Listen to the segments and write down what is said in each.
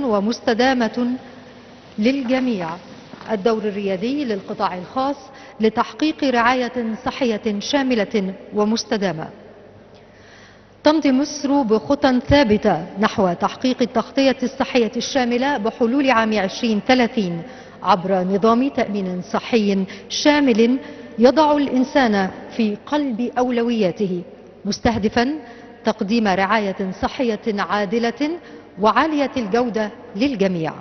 ومستدامة للجميع، الدور الريادي للقطاع الخاص لتحقيق رعاية صحية شاملة ومستدامة. تمضي مصر بخطى ثابتة نحو تحقيق التغطية الصحية الشاملة بحلول عام 2030 عبر نظام تأمين صحي شامل يضع الإنسان في قلب أولوياته، مستهدفا تقديم رعاية صحية عادلة وعالية الجودة للجميع.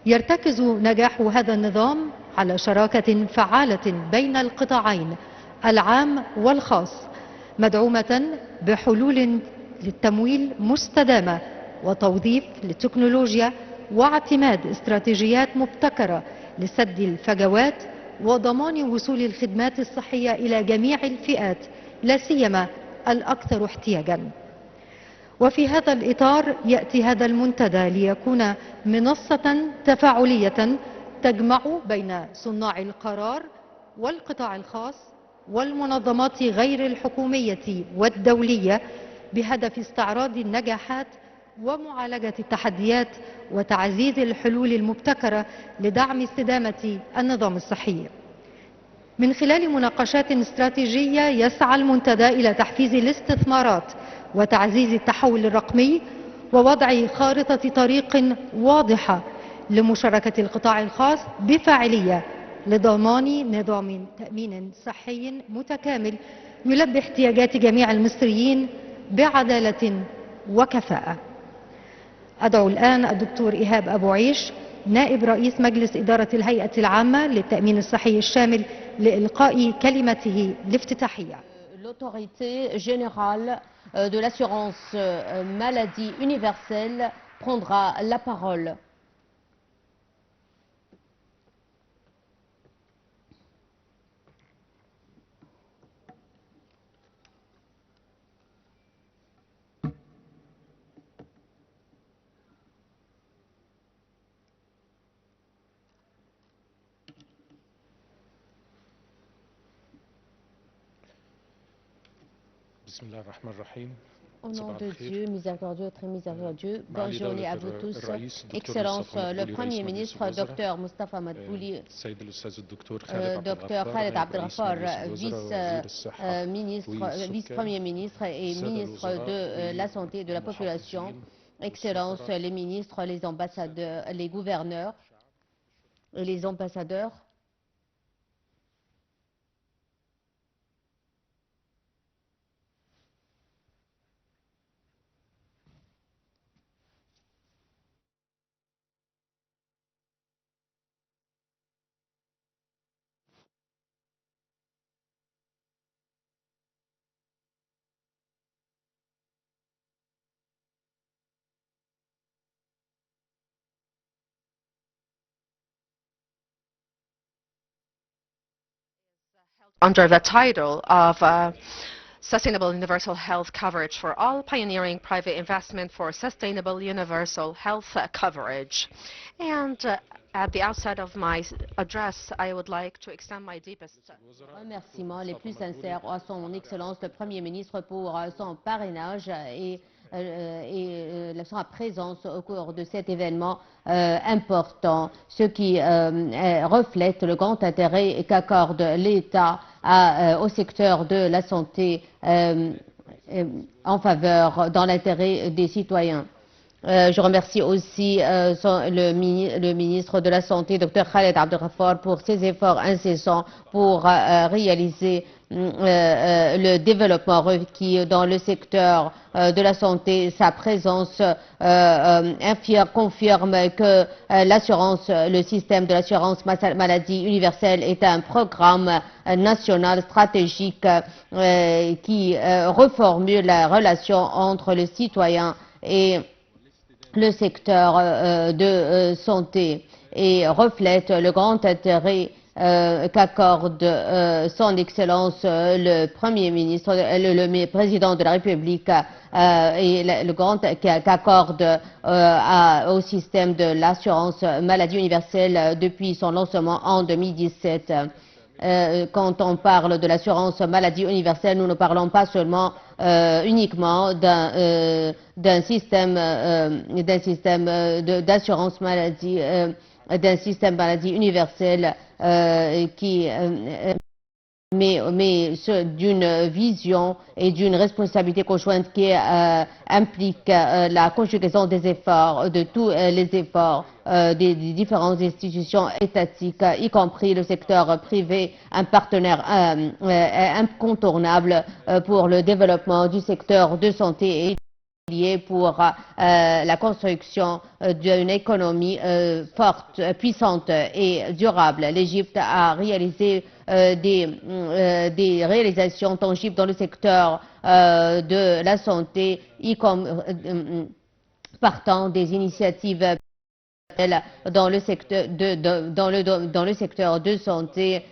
يرتكز نجاح هذا النظام على شراكة فعالة بين القطاعين العام والخاص، مدعومة بحلول للتمويل مستدامة وتوظيف للتكنولوجيا واعتماد استراتيجيات مبتكرة لسد الفجوات وضمان وصول الخدمات الصحية إلى جميع الفئات لا سيما الأكثر احتياجا. وفي هذا الإطار يأتي هذا المنتدى ليكون منصة تفاعلية تجمع بين صناع القرار والقطاع الخاص والمنظمات غير الحكومية والدولية بهدف استعراض النجاحات ومعالجة التحديات وتعزيز الحلول المبتكرة لدعم استدامة النظام الصحي. من خلال مناقشات استراتيجية يسعى المنتدى إلى تحفيز الاستثمارات وتعزيز التحول الرقمي ووضع خارطة طريق واضحة لمشاركة القطاع الخاص بفاعلية لضمان نظام تأمين صحي متكامل يلبي احتياجات جميع المصريين بعدالة وكفاءة. أدعو الآن الدكتور إيهاب أبو عيش نائب رئيس مجلس إدارة الهيئة العامة للتأمين الصحي الشامل لإلقاء كلمته الافتتاحية. L'autorité générale de l'assurance maladie universelle prendra la parole. Au nom de Dieu, miséricordieux, très miséricordieux, bonne journée à vous tous. Excellence, le Premier ministre, Dr Moustapha Madbouli, Dr Khaled Abdelghafar, vice-premier ministre et ministre de la Santé et de la Population. Excellence, les ministres, les ambassadeurs, les gouverneurs et les ambassadeurs. Under the title of Sustainable Universal Health Coverage for All, Pioneering Private Investment for Sustainable Universal Health Coverage. And at the outset of my address, I would like to extend my deepest remerciements les plus sincères à son Excellence le Premier ministre pour son parrainage et sa présence au cours de cet événement important, ce qui reflète le grand intérêt qu'accorde l'État au secteur de la santé en faveur, dans l'intérêt des citoyens. Je remercie aussi le ministre de la Santé, Dr Khaled Abdelghafar, pour ses efforts incessants pour réaliser le développement requis dans le secteur de la santé. Sa présence confirme que le système de l'assurance maladie universelle est un programme national stratégique qui reformule la relation entre le citoyen et le secteur de santé et reflète le grand intérêt qu'accorde son Excellence le Premier ministre, le Président de la République et le grand qu'accorde au système de l'assurance maladie universelle depuis son lancement en 2017. Quand on parle de l'assurance maladie universelle, nous ne parlons pas seulement uniquement d'un système d'assurance maladie, d'un système maladie universel mais d'une vision et d'une responsabilité conjointe qui implique la conjugaison des efforts, de tous les efforts des différentes institutions étatiques, y compris le secteur privé, un partenaire incontournable pour le développement du secteur de santé et pour la construction d'une économie forte, puissante et durable. L'Égypte a réalisé des réalisations tangibles dans le secteur de la santé, partant des initiatives dans le secteur dans le secteur de santé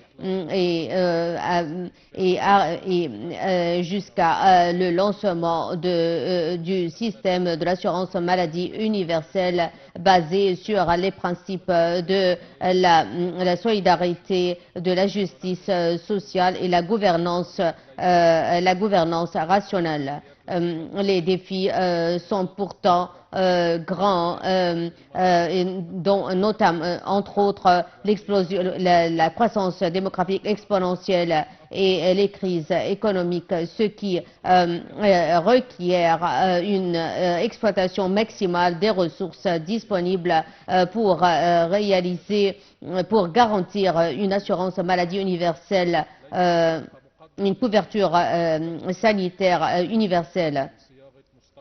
jusqu'à le lancement du système de l'assurance maladie universelle basé sur les principes de la solidarité, de la justice sociale et la gouvernance rationnelle. Les défis sont pourtant grands, dont notamment, entre autres, la croissance démographique exponentielle et les crises économiques, ce qui requiert une exploitation maximale des ressources disponibles pour garantir une assurance maladie universelle, une couverture sanitaire universelle.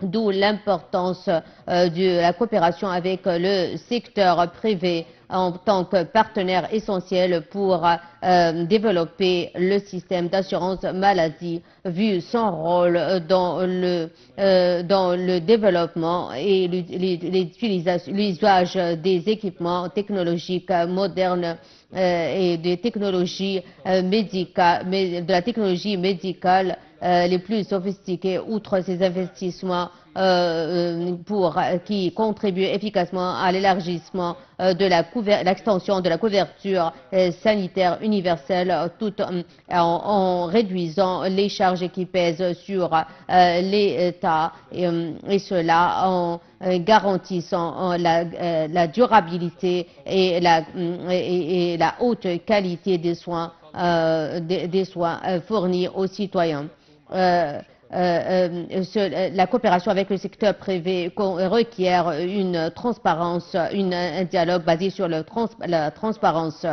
D'où l'importance de la coopération avec le secteur privé en tant que partenaire essentiel pour développer le système d'assurance maladie, vu son rôle dans le développement et l'usage des équipements technologiques modernes et des technologies médicales, de la technologie médicale les plus sophistiquées, outre ces investissements qui contribuent efficacement à l'élargissement de l'extension de la couverture sanitaire universelle, tout en réduisant les charges qui pèsent sur l'État, et cela en garantissant la durabilité et la haute qualité des soins fournis aux citoyens. La coopération avec le secteur privé requiert une transparence, un dialogue basé sur la transparence,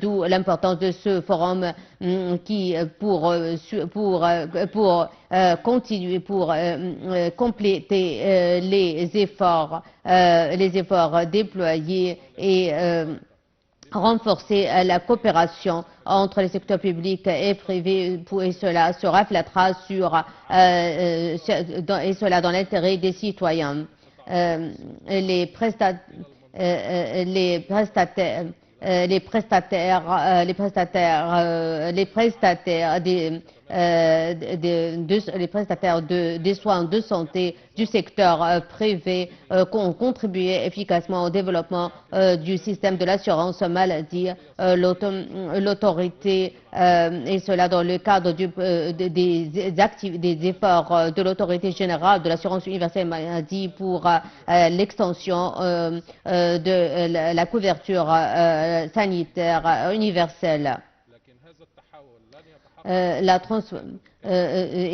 d'où l'importance de ce forum pour compléter les efforts déployés et renforcer la coopération entre les secteurs publics et privés, et cela se reflètera dans l'intérêt des citoyens. Les prestataires des soins de santé du secteur privé ont contribué efficacement au développement du système de l'assurance maladie. L'autorité, et cela dans le cadre des efforts de l'autorité générale de l'assurance universelle maladie pour l'extension de la couverture sanitaire universelle. Et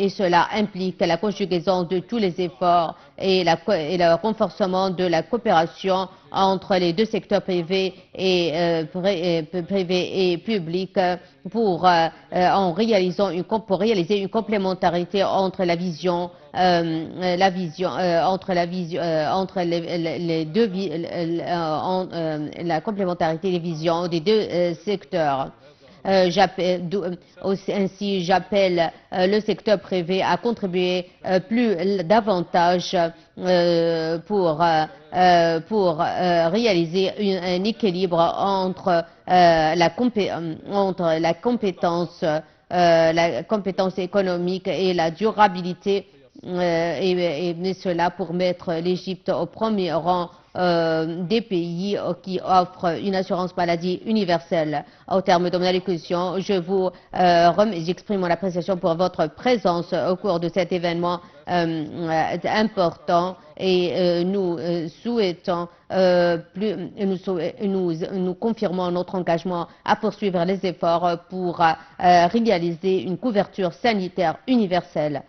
cela implique la conjugaison de tous les efforts et le renforcement de la coopération entre les deux secteurs privés et publics pour réaliser une complémentarité entre la complémentarité des visions des deux secteurs. Ainsi, j'appelle le secteur privé à contribuer davantage pour réaliser un équilibre entre la compétence économique et la durabilité, et cela pour mettre l'Égypte au premier rang des pays qui offrent une assurance maladie universelle. Au terme de mon allocution, j'exprime mon appréciation pour votre présence au cours de cet événement important et nous confirmons notre engagement à poursuivre les efforts pour réaliser une couverture sanitaire universelle.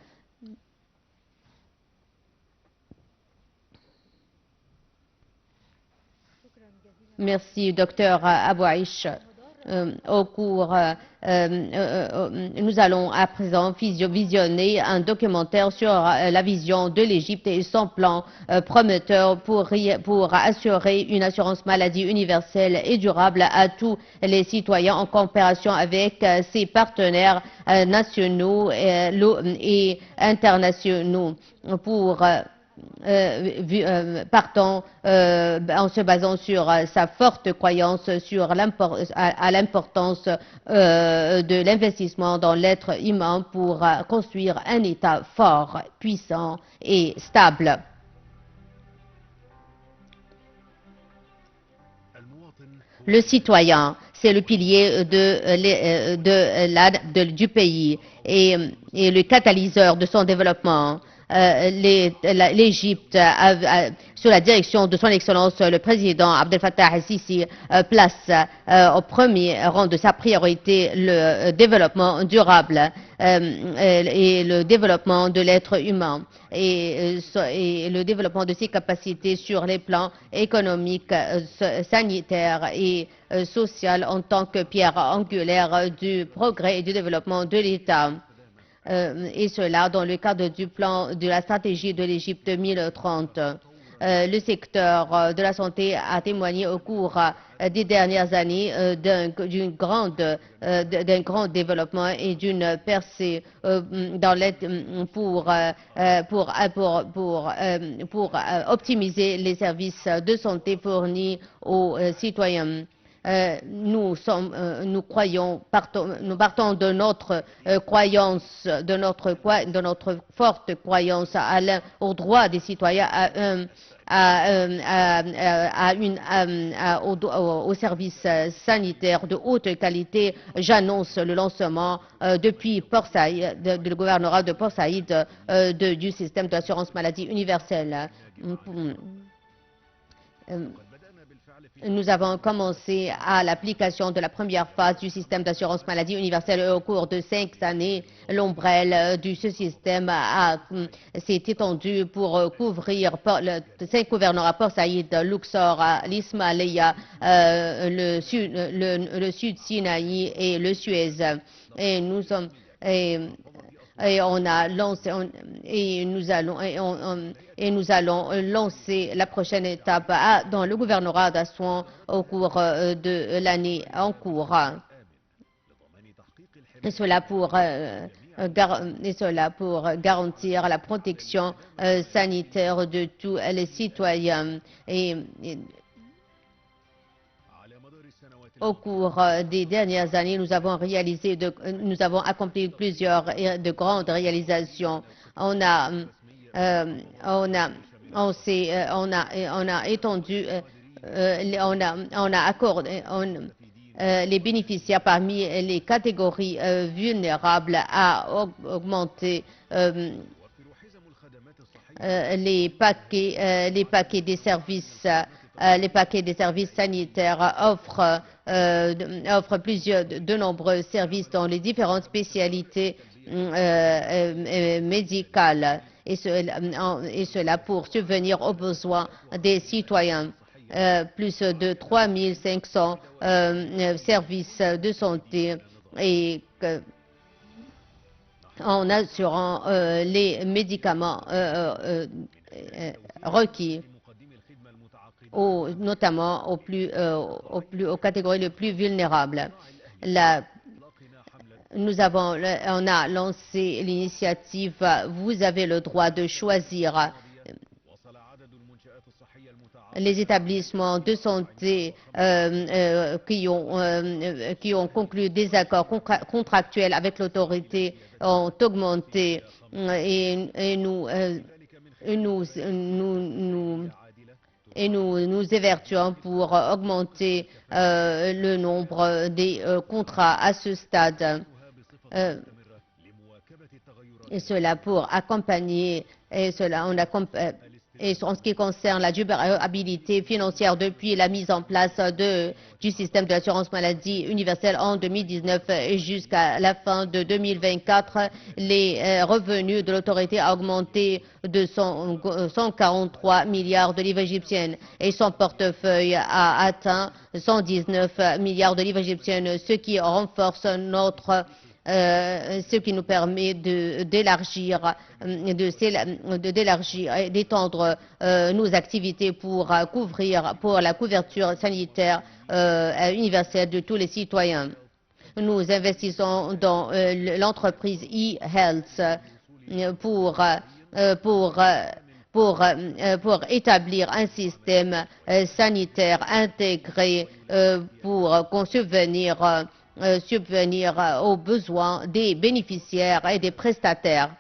Merci, Dr Abouaïch. Nous allons à présent visionner un documentaire sur la vision de l'Égypte et son plan prometteur pour assurer une assurance maladie universelle et durable à tous les citoyens en coopération avec ses partenaires nationaux et internationaux pour partant en se basant sur sa forte croyance à l'importance de l'investissement dans l'être humain pour construire un État fort, puissant et stable. Le citoyen, c'est le pilier du pays et le catalyseur de son développement. L'Égypte, sous la direction de son Excellence le président Abdel Fattah al-Sisi, place au premier rang de sa priorité le développement durable et le développement de l'être humain et le développement de ses capacités sur les plans économiques, sanitaires et social en tant que pierre angulaire du progrès et du développement de l'État. Et cela dans le cadre du plan de la stratégie de l'Égypte 2030. Le secteur de la santé a témoigné au cours des dernières années d'un grand développement et d'une percée pour optimiser les services de santé fournis aux citoyens. Nous partons de notre croyance, de notre forte croyance au droit des citoyens aux services sanitaires de haute qualité. J'annonce le lancement depuis Port Saïd, le gouvernorat de Port Saïd, du système d'assurance maladie universelle. Nous avons commencé à l'application de la première phase du système d'assurance maladie universelle au cours de 5 années. L'ombrelle de ce système s'est étendue pour couvrir 5 gouvernorats, Port Saïd, Luxor, l'Ismaïlia, le Sud Sinaï et le Suez. Et nous sommes nous allons lancer la prochaine étape dans le gouvernorat d'Assouan au cours de l'année en cours. Et cela pour garantir la protection sanitaire de tous les citoyens. Au cours des dernières années, nous avons accompli plusieurs de grandes réalisations. On a accordé les bénéficiaires parmi les catégories vulnérables à augmenter les paquets des services. Les paquets des services sanitaires offrent de nombreux services dans les différentes spécialités médicales et cela pour subvenir aux besoins des citoyens. Plus de 3500 services de santé et en assurant les médicaments requis. Notamment aux catégories les plus vulnérables. On a lancé l'initiative Vous avez le droit de choisir. Les établissements de santé qui ont conclu des accords contractuels avec l'autorité ont augmenté et nous nous évertuons pour augmenter le nombre des contrats à ce stade. Et cela pour accompagner, et en ce qui concerne la durabilité financière depuis la mise en place du système de l'assurance maladie universelle en 2019 et jusqu'à la fin de 2024, les revenus de l'autorité ont augmenté de 143 milliards de livres égyptiennes et son portefeuille a atteint 119 milliards de livres égyptiennes, ce qui renforce ce qui nous permet d'élargir et d'étendre nos activités pour la couverture sanitaire universelle de tous les citoyens. Nous investissons dans l'entreprise e-health pour établir un système sanitaire intégré pour subvenir aux besoins des bénéficiaires et des prestataires.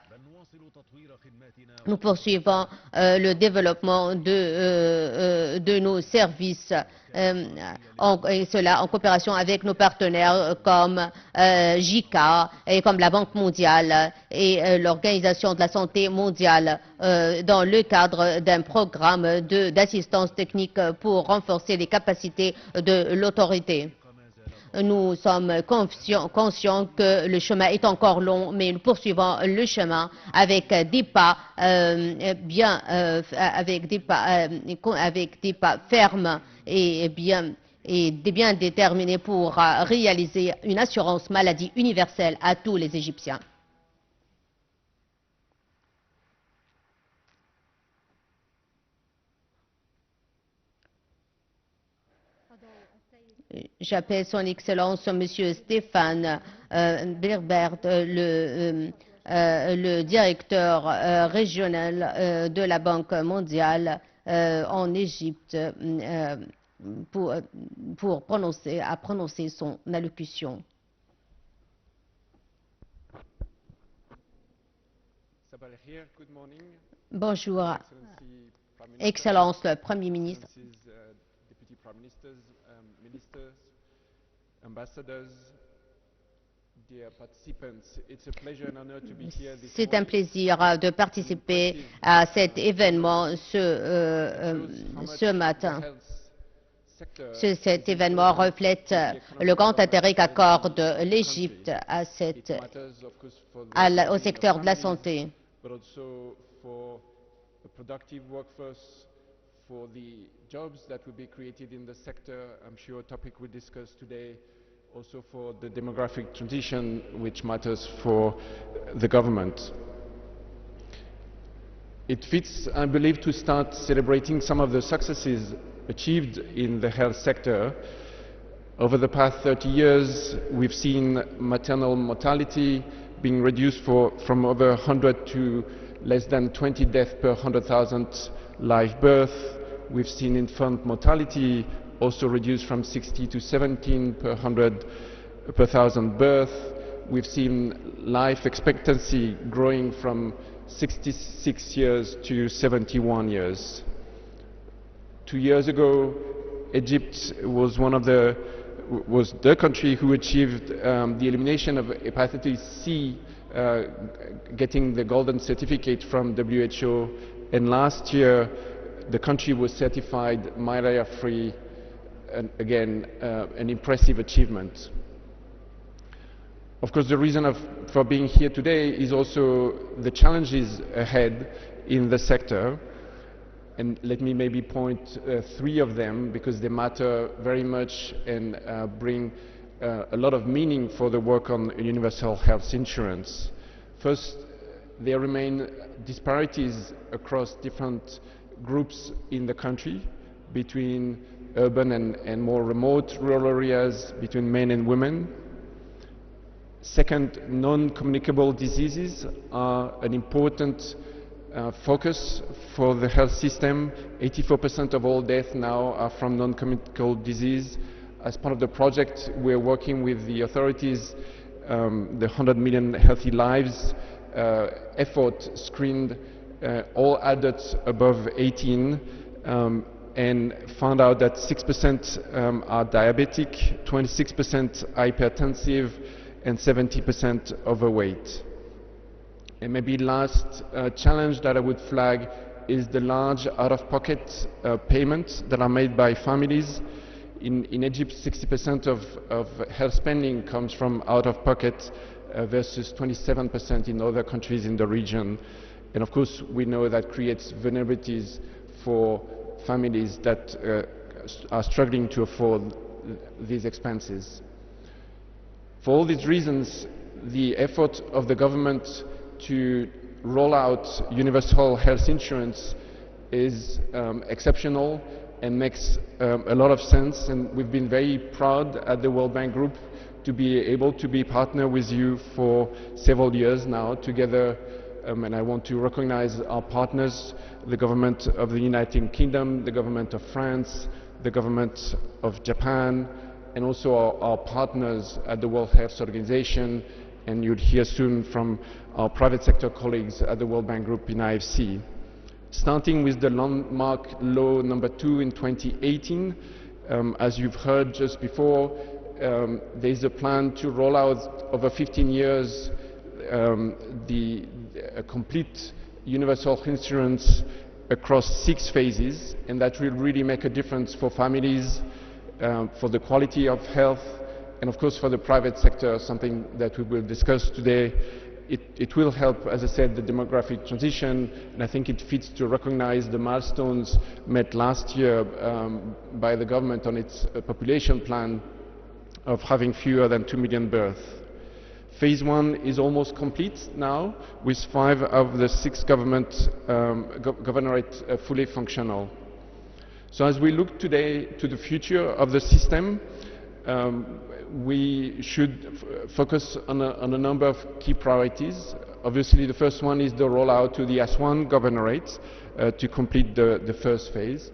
Nous poursuivons le développement de nos services, et cela en coopération avec nos partenaires comme JICA et comme la Banque mondiale et l'Organisation de la santé mondiale dans le cadre d'un programme d'assistance technique pour renforcer les capacités de l'autorité. Nous sommes conscients que le chemin est encore long, mais nous poursuivons le chemin avec des pas fermes et bien déterminés pour réaliser une assurance maladie universelle à tous les Égyptiens. J'appelle son Excellence Monsieur Stéphane Berbert, le directeur régional de la Banque mondiale en Égypte, pour prononcer son allocution. Bonjour, Excellence le Premier ministre, c'est un plaisir de participer à cet événement ce matin. Cet événement reflète le grand intérêt qu'accorde l'Égypte au secteur de la santé. For the jobs that will be created in the sector, I'm sure a topic we discussed today, also for the demographic transition, which matters for the government. It fits, I believe, to start celebrating some of the successes achieved in the health sector. Over the past 30 years, we've seen maternal mortality being reduced from over 100 to less than 20 deaths per 100,000 live birth. We've seen infant mortality also reduced from 60 to 17 per 1,000 birth. We've seen life expectancy growing from 66 years to 71 years. 2 years ago, Egypt was the country who achieved the elimination of hepatitis C, getting the golden certificate from WHO, and last year the country was certified malaria-free, and again an impressive achievement. Of course, the reason for being here today is also the challenges ahead in the sector, and let me maybe point 3 of them because they matter very much and bring a lot of meaning for the work on universal health insurance. First, there remain disparities across different groups in the country, between urban and more remote rural areas, between men and women. Second, non-communicable diseases are an important focus for the health system. 84% of all deaths now are from non-communicable disease. As part of the project, we're working with the authorities. The 100 million healthy lives effort screened all adults above 18, and found out that 6% are diabetic, 26% hypertensive, and 70% overweight. And maybe last challenge that I would flag is the large out-of-pocket payments that are made by families. In Egypt, 60% of health spending comes from out-of-pocket versus 27% in other countries in the region. And of course, we know that creates vulnerabilities for families that are struggling to afford these expenses. For all these reasons, the effort of the government to roll out universal health insurance is exceptional and makes a lot of sense, and we've been very proud at the World Bank Group to be able to be partner with you for several years now together, and I want to recognize our partners, the government of the United Kingdom, the government of France, the government of Japan, and also our partners at the World Health Organization, and you'll hear soon from our private sector colleagues at the World Bank Group in IFC. Starting with the landmark law number 2 in 2018, as you've heard just before, there is a plan to roll out over 15 years a complete universal insurance across 6 phases, and that will really make a difference for families, for the quality of health, and of course for the private sector, something that we will discuss today. It will help, as I said, the demographic transition, and I think it fits to recognize the milestones met last year by the government on its population plan of having fewer than 2 million births. Phase 1 is almost complete now, with 5 of the 6 governorates fully functional. So as we look today to the future of the system, we should focus on a number of key priorities. Obviously, the first one is the rollout to the Aswan governorate to complete the first phase.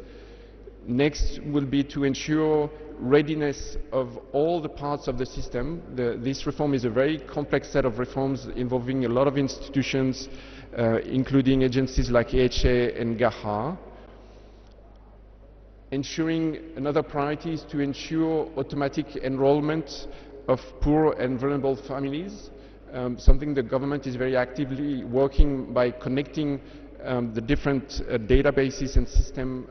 Next will be to ensure readiness of all the parts of the system. This reform is a very complex set of reforms involving a lot of institutions, including agencies like AHA and GAHA. Ensuring another priority is to ensure automatic enrollment of poor and vulnerable families, something the government is very actively working by connecting the different databases and systems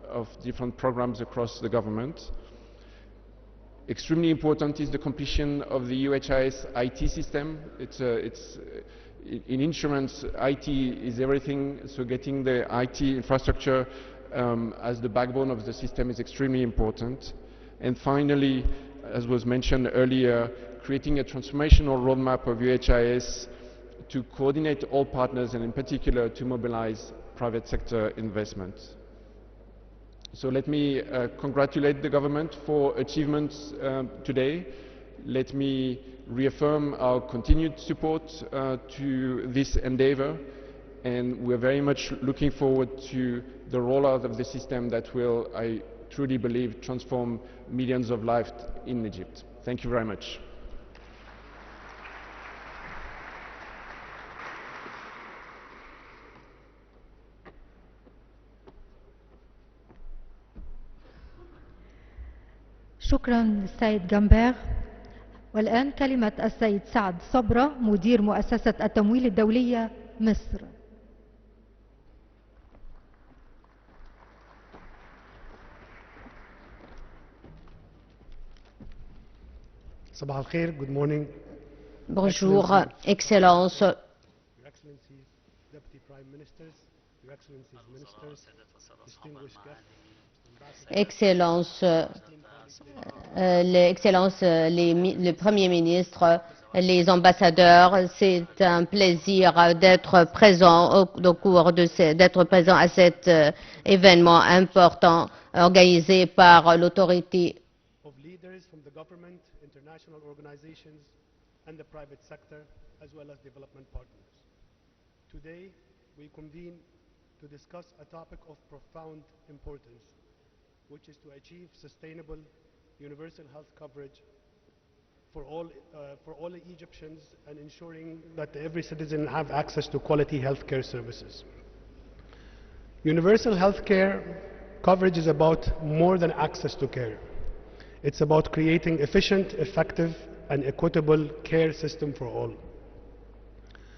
of different programs across the government. Extremely important is the completion of the UHIS IT system. In insurance, IT is everything, so getting the IT infrastructure as the backbone of the system is extremely important. And finally, as was mentioned earlier, creating a transformational roadmap of UHIS to coordinate all partners and in particular to mobilize private sector investments. So let me congratulate the government for achievements today. Let me reaffirm our continued support to this endeavor, and we're very much looking forward to the rollout of the system that will, I truly believe, transform millions of lives in Egypt. Thank you very much. شكرا للسيد جامبير. والآن كلمة السيد سعد صبرة مدير مؤسسة التمويل الدولية مصر. صباح الخير. Good morning. Bonjour, Excellences, Your Excellencies, Deputy Prime Ministers, Your Excellencies, Ministers, distinguished guests, Excellences, le Premier ministre, les ambassadeurs, c'est un plaisir d'être présent d'être présent à cet événement important organisé par l'autorité of leaders from the government, international organizations, and the private sector, as well as development partners. Today, we convene to discuss a topic of profound importance, which is to achieve sustainable universal health coverage for all Egyptians and ensuring that every citizen have access to quality healthcare services. Universal healthcare coverage is about more than access to care. It's about creating efficient, effective, and equitable care system for all.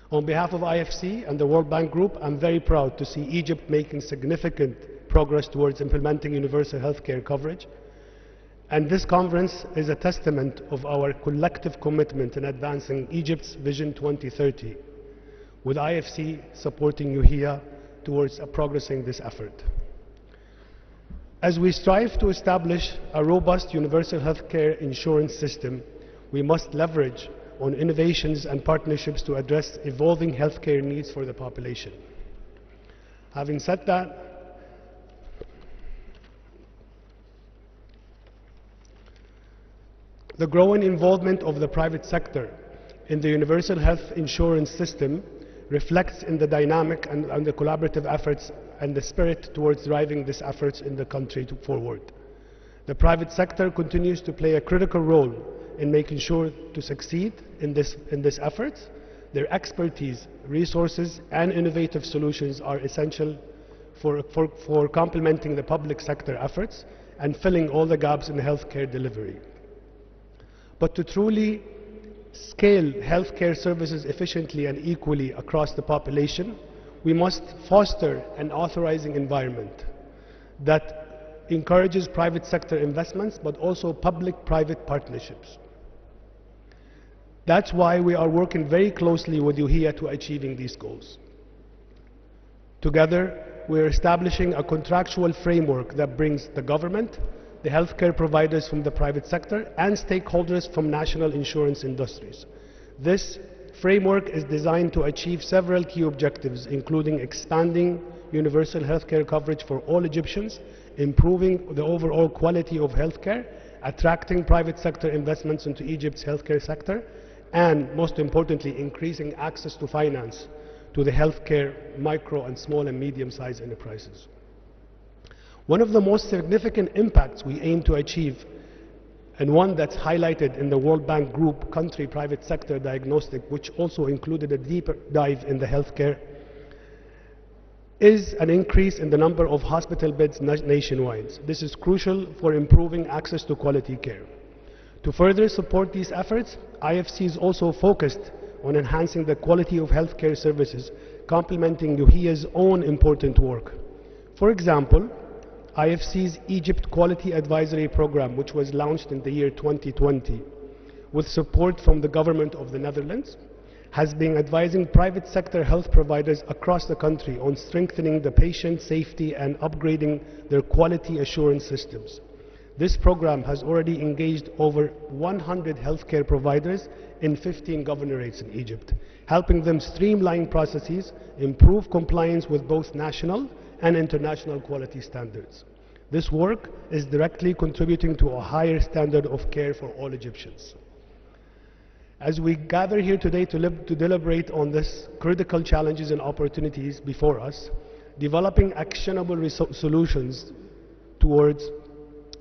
On behalf of IFC and the World Bank Group, I'm very proud to see Egypt making significant progress towards implementing universal health care coverage. And this conference is a testament of our collective commitment in advancing Egypt's Vision 2030, with IFC supporting UHIA towards progressing this effort. As we strive to establish a robust universal health care insurance system, we must leverage on innovations and partnerships to address evolving healthcare needs for the population. Having said that, the growing involvement of the private sector in the universal health insurance system reflects in the dynamic and the collaborative efforts and the spirit towards driving these efforts in the country forward. The private sector continues to play a critical role in making sure to succeed in this effort. Their expertise, resources, and innovative solutions are essential for complementing the public sector efforts and filling all the gaps in healthcare delivery. But to truly scale healthcare services efficiently and equally across the population, we must foster an authorizing environment that encourages private sector investments, but also public-private partnerships. That's why we are working very closely with UHIA to achieving these goals. Together, we are establishing a contractual framework that brings the government, the healthcare providers from the private sector, and stakeholders from national insurance industries. This framework is designed to achieve several key objectives, including expanding universal healthcare coverage for all Egyptians, improving the overall quality of healthcare, attracting private sector investments into Egypt's healthcare sector, and most importantly, increasing access to finance to the healthcare micro and small and medium-sized enterprises. One of the most significant impacts we aim to achieve, and one that's highlighted in the World Bank Group country private sector diagnostic, which also included a deeper dive in the healthcare, is an increase in the number of hospital beds nationwide. This is crucial for improving access to quality care. To further support these efforts, IFC is also focused on enhancing the quality of healthcare services, complementing UHIA's own important work. For example, IFC's Egypt Quality Advisory Program, which was launched in the year 2020, with support from the government of the Netherlands, has been advising private sector health providers across the country on strengthening the patient safety and upgrading their quality assurance systems. This program has already engaged over 100 healthcare providers in 15 governorates in Egypt, helping them streamline processes, improve compliance with both national and international quality standards. This work is directly contributing to a higher standard of care for all Egyptians. As we gather here today to deliberate on these critical challenges and opportunities before us, developing actionable solutions towards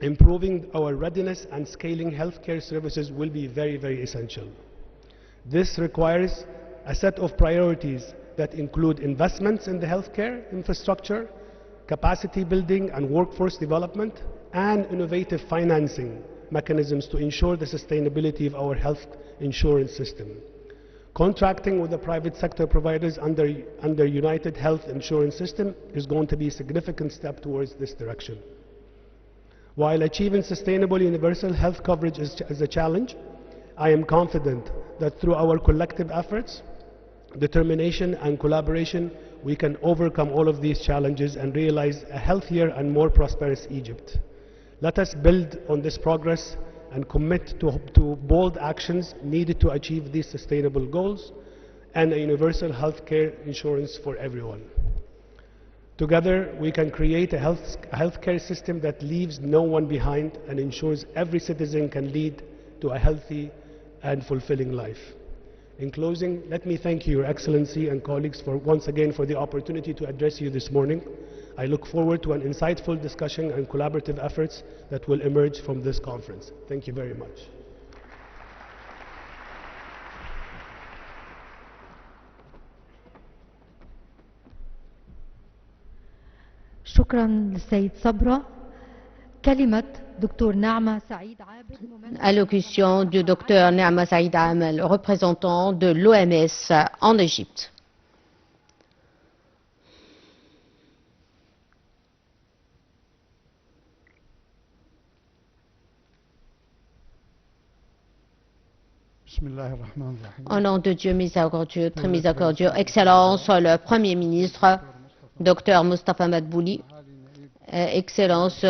improving our readiness and scaling healthcare services will be very, very essential. This requires a set of priorities that include investments in the healthcare infrastructure, capacity building and workforce development, and innovative financing mechanisms to ensure the sustainability of our health insurance system. Contracting with the private sector providers under United Health Insurance System is going to be a significant step towards this direction. While achieving sustainable universal health coverage is a challenge, I am confident that through our collective efforts, determination and collaboration, we can overcome all of these challenges and realize a healthier and more prosperous Egypt. Let us build on this progress and commit to bold actions needed to achieve these sustainable goals and a universal healthcare insurance for everyone. Together, we can create a healthcare system that leaves no one behind and ensures every citizen can lead to a healthy and fulfilling life. In closing, let me thank you, Your Excellency and colleagues, once again for the opportunity to address you this morning. I look forward to an insightful discussion and collaborative efforts that will emerge from this conference. Thank you very much. شكرا شكرا للسيد صبرة. كلمة دكتور نعمة سعيد عابد. Allocution du docteur Neama Saïd Amel, représentant de l'OMS en Égypte. Au nom de Dieu miséricordieux, très miséricordieux, Excellence, le Premier ministre, Dr Mustafa Madbouli, Excellence,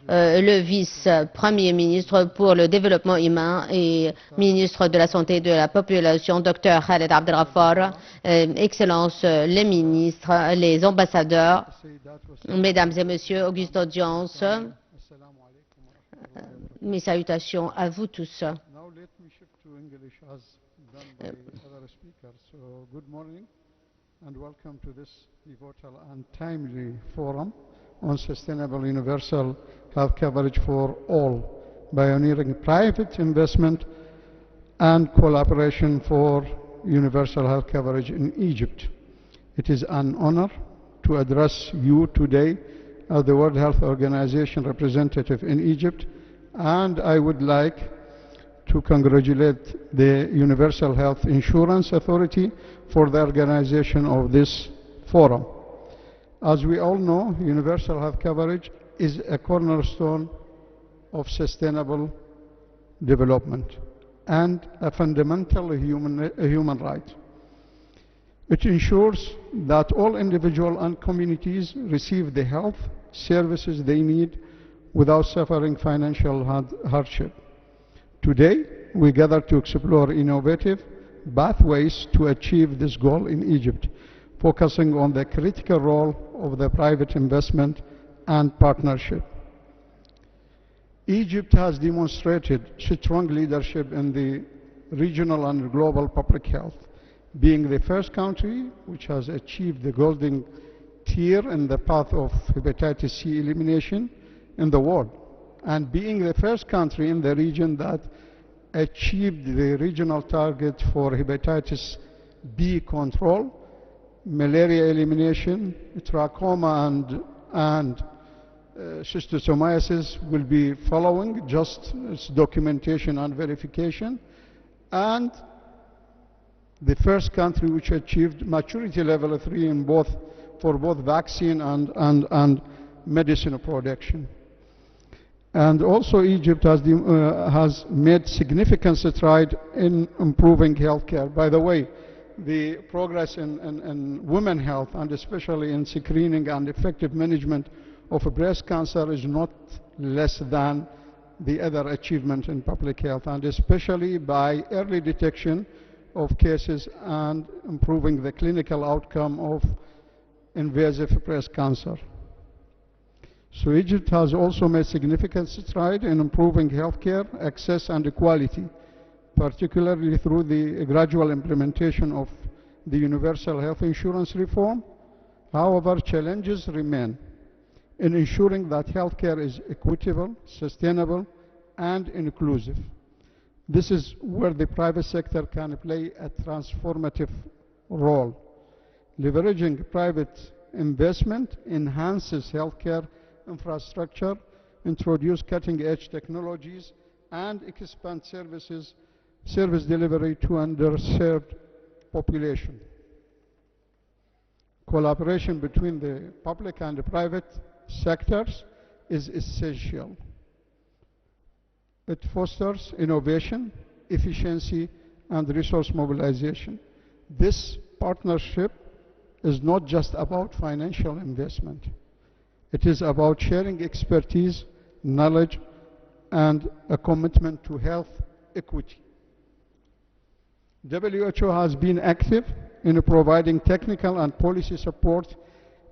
le vice-premier ministre pour le développement humain et ministre de la Santé et de la Population, Dr Khaled Abdelghaffar, Excellence, les ministres, les ambassadeurs, Mesdames et Messieurs, auguste audience, mes salutations à vous tous. Good morning and welcome to this pivotal and timely forum on sustainable universal health coverage for all, pioneering private investment and collaboration for universal health coverage in Egypt. It is an honor to address you today as the World Health Organization representative in Egypt, and I would like to congratulate the Universal Health Insurance Authority for the organization of this forum. As we all know, universal health coverage is a cornerstone of sustainable development and a fundamental human right. It ensures that all individuals and communities receive the health services they need without suffering financial hardship. Today, we gather to explore innovative pathways to achieve this goal in Egypt, focusing on the critical role of the private investment and partnership. Egypt has demonstrated strong leadership in the regional and global public health, being the first country which has achieved the golden tier in the path of hepatitis C elimination in the world, and being the first country in the region that achieved the regional target for hepatitis B control, malaria elimination, trachoma and schistosomiasis will be following, just its documentation and verification, and the first country which achieved maturity level 3 in for both vaccine and medicine production. And also Egypt has made significant strides in improving healthcare. By the way, the progress in women's health, and especially in screening and effective management of breast cancer, is not less than the other achievement in public health, and especially by early detection of cases and improving the clinical outcome of invasive breast cancer. So Egypt has also made significant strides in improving healthcare access and quality, particularly through the gradual implementation of the universal health insurance reform. However, challenges remain in ensuring that healthcare is equitable, sustainable, and inclusive. This is where the private sector can play a transformative role. Leveraging private investment enhances healthcare infrastructure, introduce cutting-edge technologies, and expand service delivery to underserved population. Collaboration between the public and the private sectors is essential. It fosters innovation, efficiency, and resource mobilization. This partnership is not just about financial investment. It is about sharing expertise, knowledge, and a commitment to health equity. WHO has been active in providing technical and policy support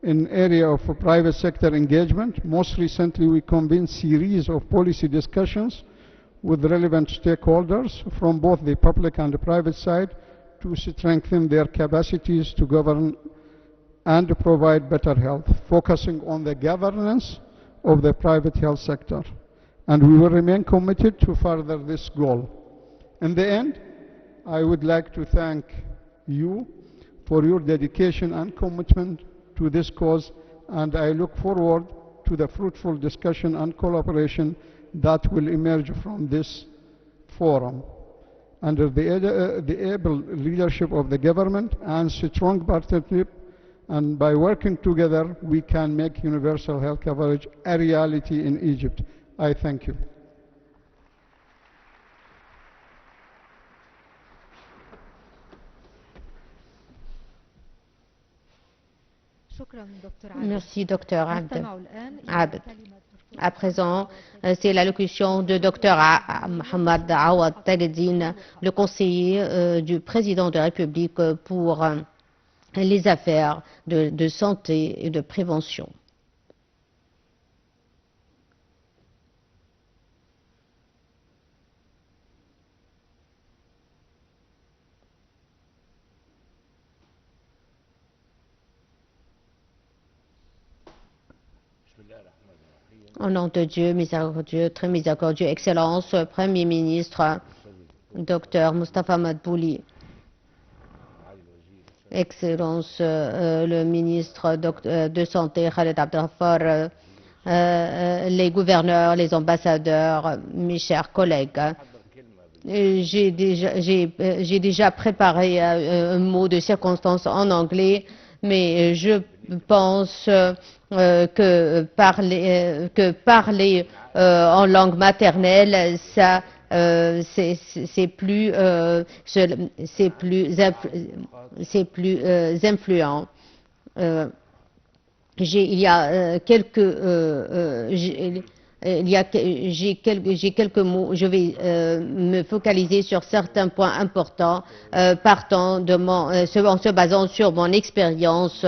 in area of private sector engagement. Most recently, we convened a series of policy discussions with relevant stakeholders from both the public and the private side to strengthen their capacities to govern and provide better health, focusing on the governance of the private health sector. And we will remain committed to further this goal. In the end, I would like to thank you for your dedication and commitment to this cause, and I look forward to the fruitful discussion and collaboration that will emerge from this forum. Under the able leadership of the government and strong partnership, and by working together, we can make universal health coverage a reality in Egypt. I thank you. Merci, Dr Abd. À présent, c'est l'allocution de Dr Mohamed Awad Tageddine, le conseiller du président de la République pour les affaires de santé et de prévention. Au nom de Dieu, miséricordieux, très miséricordieux, Excellence, Premier ministre, Dr Mustafa Madbouli, Excellence, le ministre de Santé, Khaled Abdelghafar, les gouverneurs, les ambassadeurs, mes chers collègues. J'ai déjà préparé un mot de circonstance en anglais, mais je pense que parler en langue maternelle, ça c'est plus influent. J'ai quelques mots. Je vais me focaliser sur certains points importants, en se basant sur mon expérience,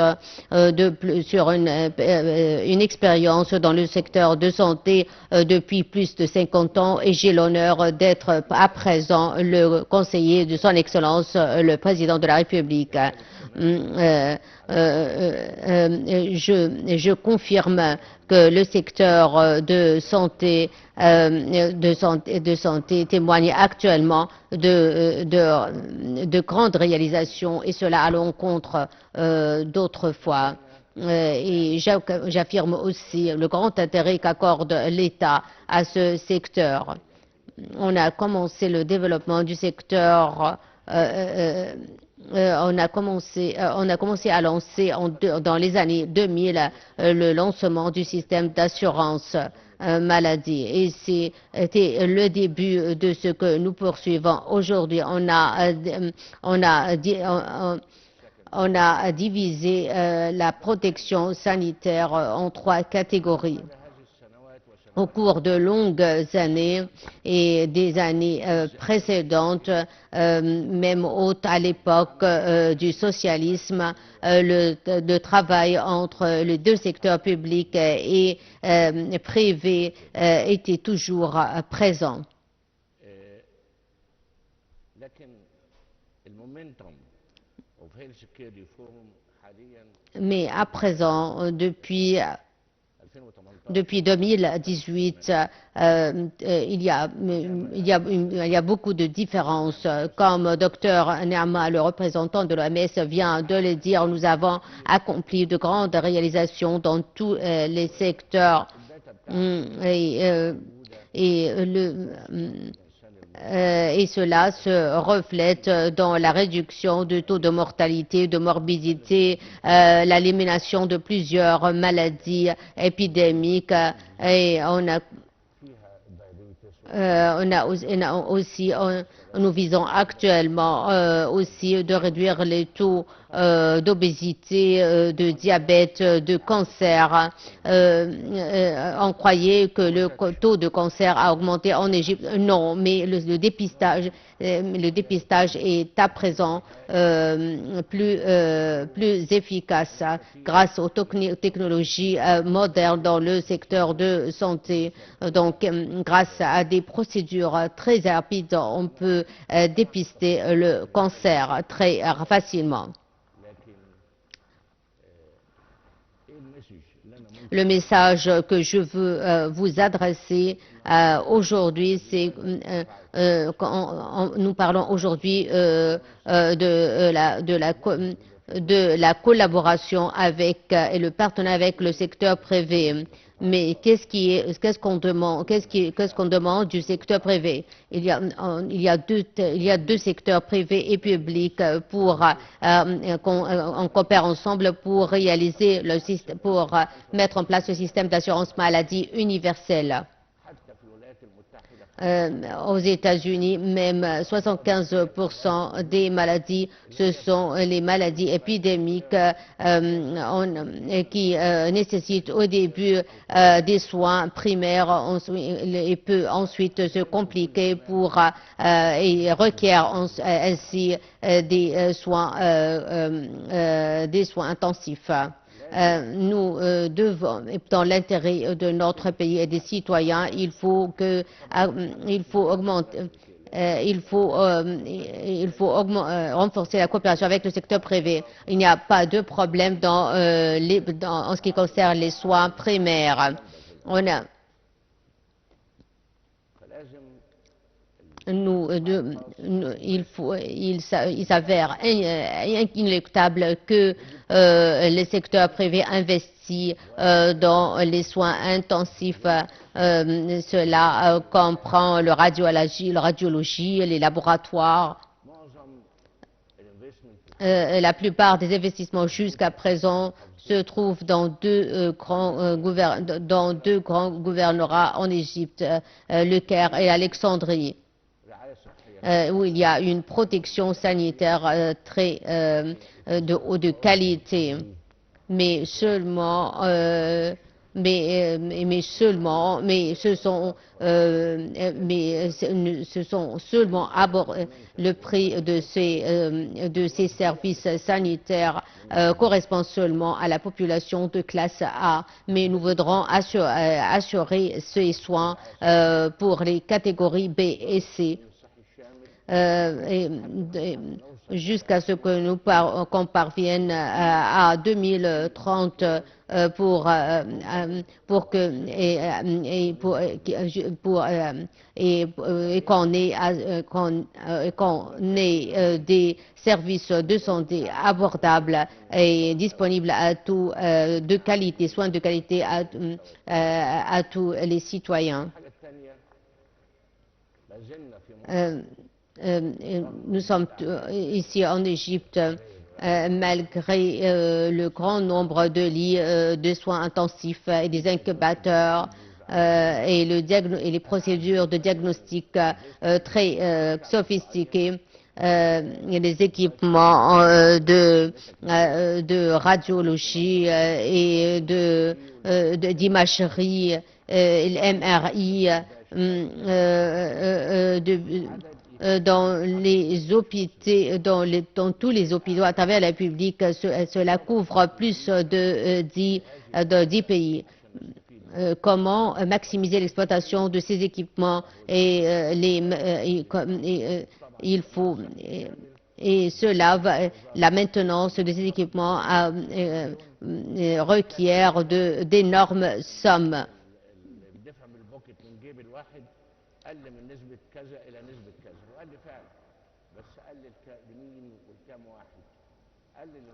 sur une expérience dans le secteur de santé depuis plus de 50 ans, et j'ai l'honneur d'être à présent le conseiller de Son Excellence, le président de la République. Je confirme que le secteur de santé témoigne actuellement de grandes réalisations, et cela à l'encontre d'autrefois. Et j'affirme aussi le grand intérêt qu'accorde l'État à ce secteur. On a commencé le développement du secteur. On a commencé à lancer dans les années 2000 le lancement du système d'assurance maladie, et c'était le début de ce que nous poursuivons aujourd'hui. On a divisé la protection sanitaire en 3 catégories. Au cours de longues années et des années précédentes, même à l'époque du socialisme, le travail entre les deux secteurs publics et privés était toujours présent. Mais à présent, depuis 2018, il y a beaucoup de différences. Comme Dr Neama, le représentant de l'OMS, vient de le dire, nous avons accompli de grandes réalisations dans tous les secteurs. Et cela se reflète dans la réduction du taux de mortalité, de morbidité, l'élimination de plusieurs maladies épidémiques, et nous visons actuellement aussi de réduire les taux d'obésité, de diabète, de cancer. On croyait que le taux de cancer a augmenté en Égypte. Non, mais le dépistage est à présent plus efficace grâce aux technologies modernes dans le secteur de santé. Donc, grâce à des procédures très rapides, on peut dépister le cancer très facilement. Le message que je veux vous adresser aujourd'hui, c'est nous parlons aujourd'hui de la collaboration avec et le partenariat avec le secteur privé. Mais qu'est-ce qu'on demande du secteur privé? Il y a deux secteurs privés et publics on coopère ensemble pour réaliser pour mettre en place le système d'assurance maladie universel. Aux États-Unis, même 75% des maladies, ce sont les maladies épidémiques qui nécessitent au début des soins primaires et peut ensuite se compliquer et requiert ainsi des soins intensifs. Nous devons, dans l'intérêt de notre pays et des citoyens, il faut renforcer la coopération avec le secteur privé. Il n'y a pas de problème en ce qui concerne les soins primaires. Il s'avère inéluctable que le secteur privé investit dans les soins intensifs. Cela comprend la radiologie, les laboratoires. La plupart des investissements jusqu'à présent se trouvent dans deux grands gouvernorats en Égypte, le Caire et Alexandrie, où il y a une protection sanitaire de haute qualité, mais ce sont seulement le prix de ces services sanitaires correspond seulement à la population de classe A, mais nous voudrons assurer ces soins pour les catégories B et C. Jusqu'à ce que qu'on parvienne à 2030 qu'on ait des services de santé abordables et disponibles de qualité, soins de qualité à tous les citoyens. Nous sommes ici en Égypte, malgré le grand nombre de lits de soins intensifs et des incubateurs et les procédures de diagnostic très sophistiquées, les équipements de radiologie et d'imagerie, l'MRI, dans tous les hôpitaux à travers la République, cela couvre plus de 10 pays. Comment maximiser l'exploitation de ces équipements et la maintenance de ces équipements requiert d'énormes sommes.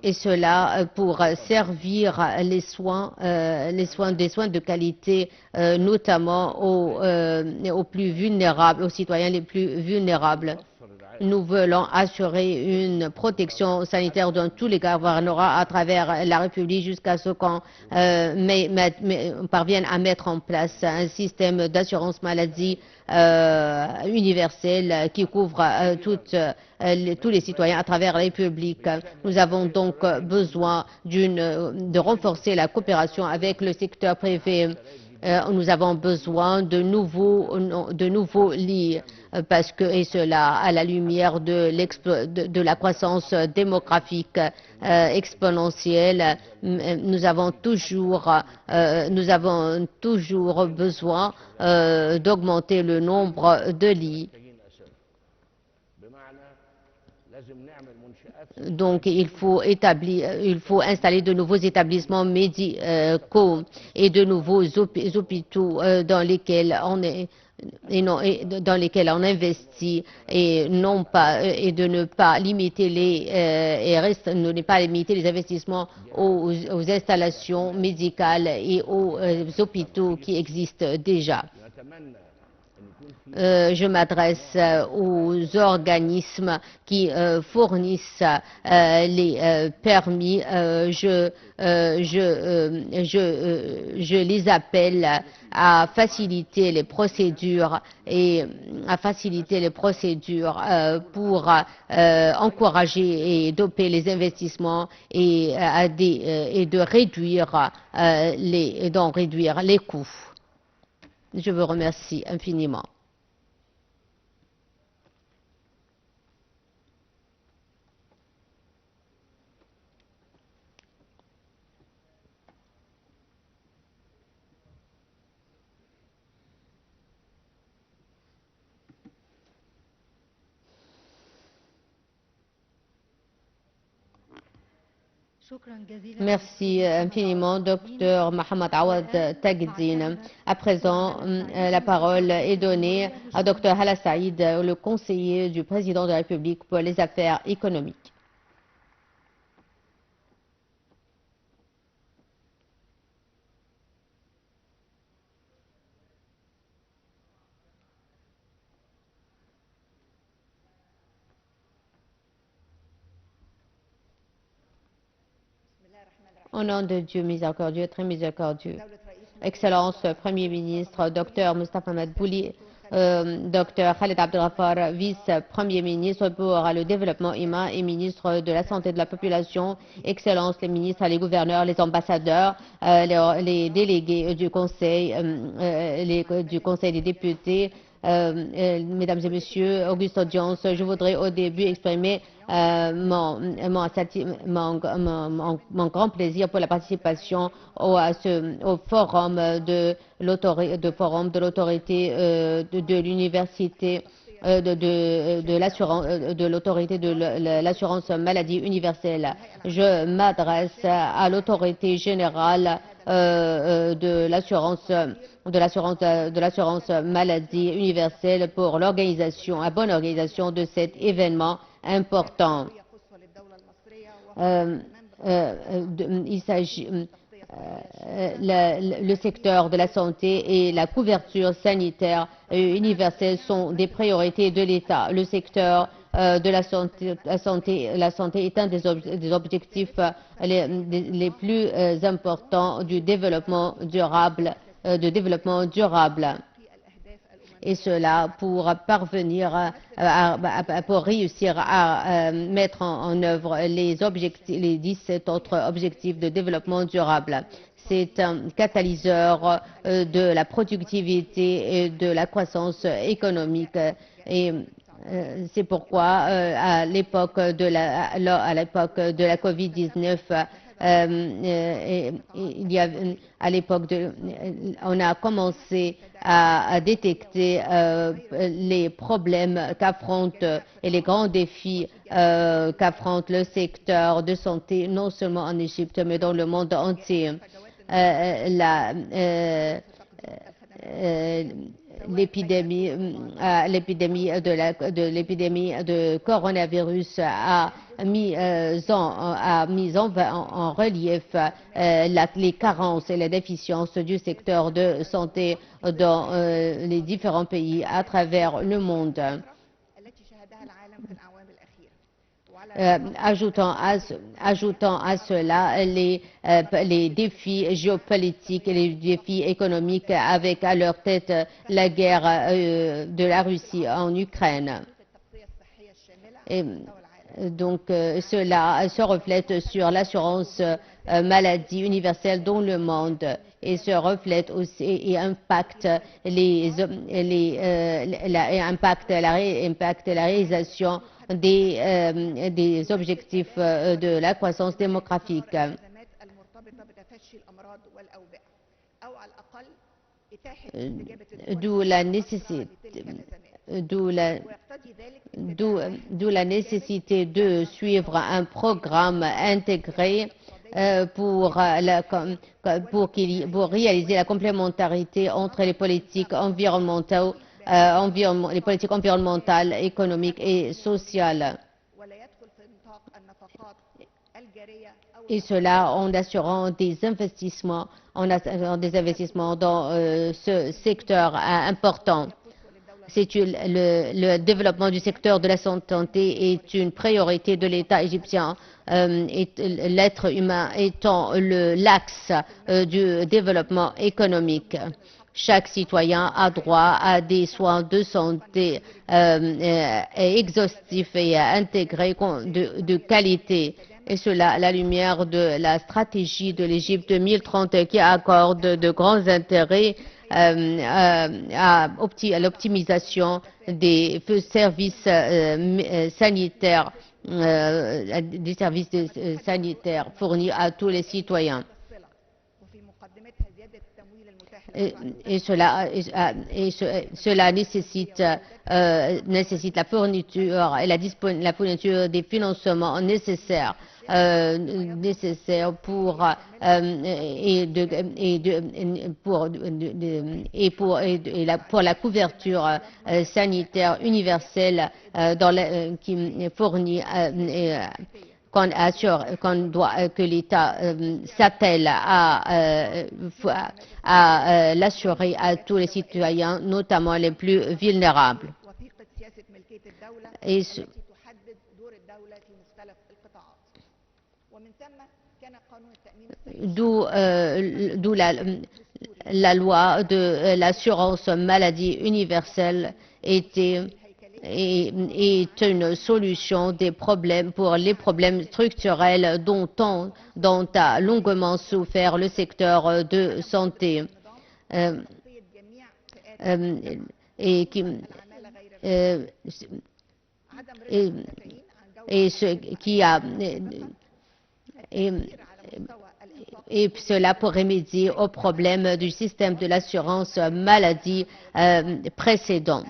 Et cela pour servir des soins de qualité, notamment aux plus vulnérables, aux citoyens les plus vulnérables. Nous voulons assurer une protection sanitaire dans tous les gouvernorats à travers la République jusqu'à ce qu'on parvienne à mettre en place un système d'assurance maladie universel qui couvre tous les citoyens à travers la République. Nous avons donc besoin de renforcer la coopération avec le secteur privé. Nous avons besoin de nouveaux lits et cela à la lumière de la croissance démographique exponentielle. Nous avons toujours besoin d'augmenter le nombre de lits. Donc, il faut installer de nouveaux établissements médicaux et de nouveaux hôpitaux dans lesquels dans lesquels on investit et non pas et de ne pas limiter ne pas limiter les investissements aux installations médicales et aux hôpitaux qui existent déjà. Je m'adresse aux organismes qui fournissent les permis. Je les appelle à faciliter les procédures pour encourager et doper les investissements et de réduire les coûts. Je vous remercie infiniment. Merci infiniment, Dr Mohamed Awad Tagdine. À présent, la parole est donnée à Dr Hala Saïd, le conseiller du président de la République pour les affaires économiques. Au nom de Dieu miséricordieux, très miséricordieux, Excellence Premier ministre, Dr Moustapha Madbouli, Dr Khaled Abdelghafar, vice-premier ministre pour le développement humain et ministre de la santé de la population, Excellence les ministres, les gouverneurs, les ambassadeurs, les délégués du Conseil des députés, Mesdames et Messieurs, auguste audience, je voudrais au début exprimer mon grand plaisir pour la participation au forum de l'autorité de l'université de l'autorité de l'assurance maladie universelle. Je m'adresse à l'autorité générale de l'assurance maladie universelle pour la bonne organisation de cet événement important. Il s'agit le secteur de la santé et la couverture sanitaire universelle sont des priorités de l'État. Le secteur de la santé est un des objectifs les plus importants du développement durable, Et cela pour pour réussir à mettre en œuvre les 17 autres objectifs de développement durable. C'est un catalyseur de la productivité et de la croissance économique. Et c'est pourquoi à l'époque de la Covid-19, on a commencé à détecter les problèmes qu'affronte et les grands défis qu'affronte le secteur de santé, non seulement en Égypte, mais dans le monde entier. L'épidémie de coronavirus a mis en relief les carences et les déficiences du secteur de santé dans les différents pays à travers le monde. Ajoutant à cela les défis géopolitiques et les défis économiques avec à leur tête la guerre de la Russie en Ukraine. Et donc cela se reflète sur l'assurance maladie universelle dans le monde et se reflète aussi et impacte la réalisation des objectifs de la croissance démographique. D'où la nécessité de suivre un programme intégré pour réaliser la complémentarité entre les politiques environnementales les politiques environnementales, économiques et sociales. Et cela en assurant des investissements, dans ce secteur important. Le développement du secteur de la santé est une priorité de l'État égyptien, l'être humain étant l'axe du développement économique. Chaque citoyen a droit à des soins de santé exhaustifs et intégrés de qualité. Et cela à la lumière de la stratégie de l'Égypte 2030 qui accorde de grands intérêts à l'optimisation des services sanitaires, sanitaires fournis à tous les citoyens. Et cela nécessite la fourniture et la fourniture des financements nécessaires pour la couverture sanitaire universelle qui fournit que l'État s'attelle à l'assurer à tous les citoyens, notamment les plus vulnérables. Et d'où la loi de l'assurance maladie universelle est une solution pour les problèmes structurels dont a longuement souffert le secteur de santé et cela pour remédier aux problèmes du système de l'assurance maladie précédent,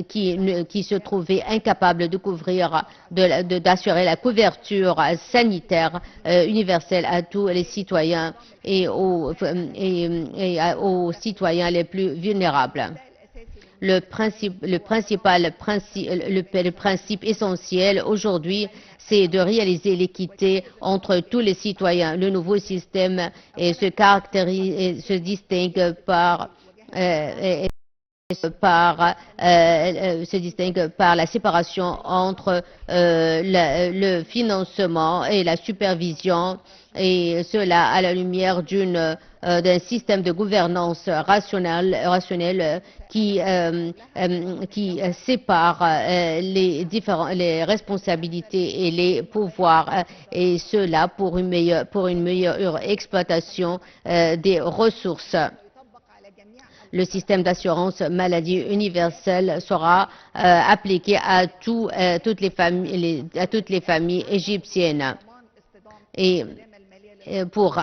qui se trouvait incapable de couvrir, d'assurer la couverture sanitaire universelle à tous les citoyens et aux citoyens les plus vulnérables. Le principe essentiel aujourd'hui, c'est de réaliser l'équité entre tous les citoyens. Le nouveau système se distingue par la séparation entre le financement et la supervision, et cela à la lumière d'un système de gouvernance rationnelle qui sépare les responsabilités et les pouvoirs, et cela pour une meilleure exploitation des ressources. Le système d'assurance maladie universelle sera appliqué à toutes les familles égyptiennes. Et pour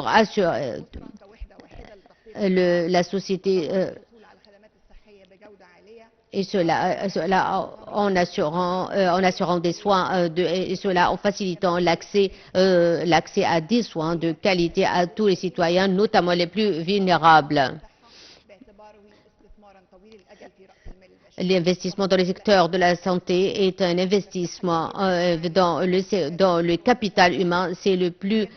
assurer la société, et cela en assurant des soins et cela en facilitant l'accès à des soins de qualité à tous les citoyens, notamment les plus vulnérables. L'investissement dans le secteur de la santé est un investissement dans le capital humain. C'est le plus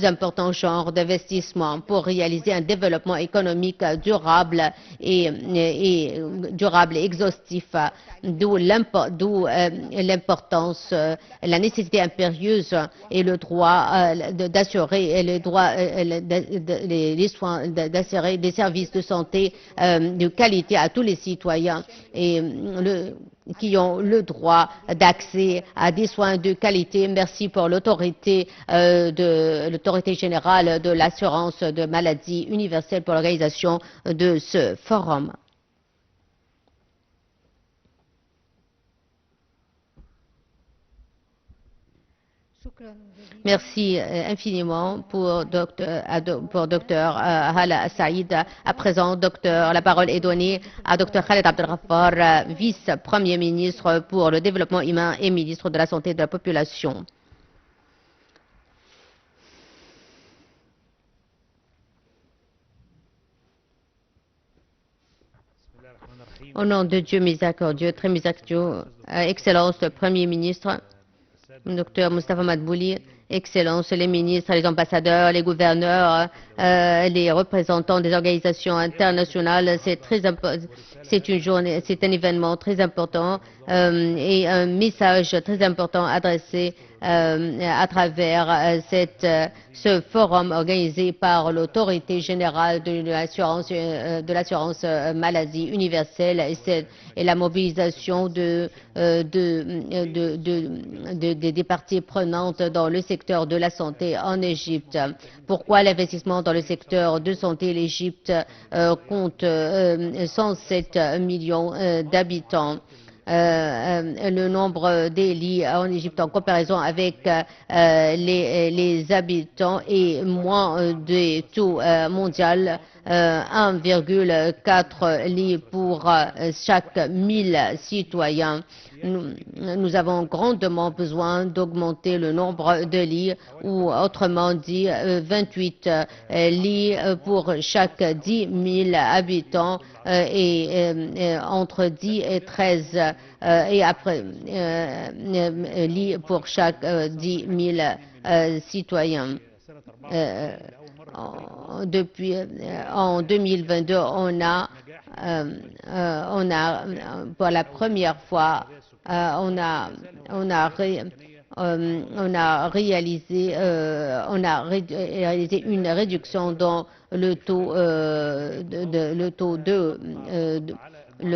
important genre d'investissement pour réaliser un développement économique durable et exhaustif, d'où l'importance, la nécessité impérieuse et le droit d'assurer les soins, d'assurer des services de santé de qualité à tous les citoyens et qui ont le droit d'accès à des soins de qualité. Merci pour l'autorité générale de l'assurance de maladie universelle pour l'organisation de ce forum. Merci infiniment pour Dr Hala Saïd. À présent, la parole est donnée à Dr Khaled Abdelghaffar, vice-premier ministre pour le développement humain et ministre de la Santé de la population. Au nom de Dieu miséricordieux, très miséricordieux, Excellence le Premier ministre, Dr Moustapha Madbouli, Excellences les ministres, les ambassadeurs, les gouverneurs, les représentants des organisations internationales, c'est une journée, c'est un événement très important et un message très important adressé à travers ce forum organisé par l'autorité générale de l'assurance maladie universelle et la mobilisation des parties prenantes dans le secteur de la santé en Égypte. Pourquoi l'investissement dans le secteur de santé? L'Égypte compte 107 millions d'habitants. Le nombre des lits en Égypte en comparaison avec les habitants est moins du taux mondial, 1,4 lits pour chaque 1000 citoyens. Nous avons grandement besoin d'augmenter le nombre de lits, ou autrement dit 28 lits pour chaque 10 000 habitants et entre 10 et 13 et après lits pour chaque 10 000 citoyens. En 2022, on a pour la première fois on a réalisé une réduction dans le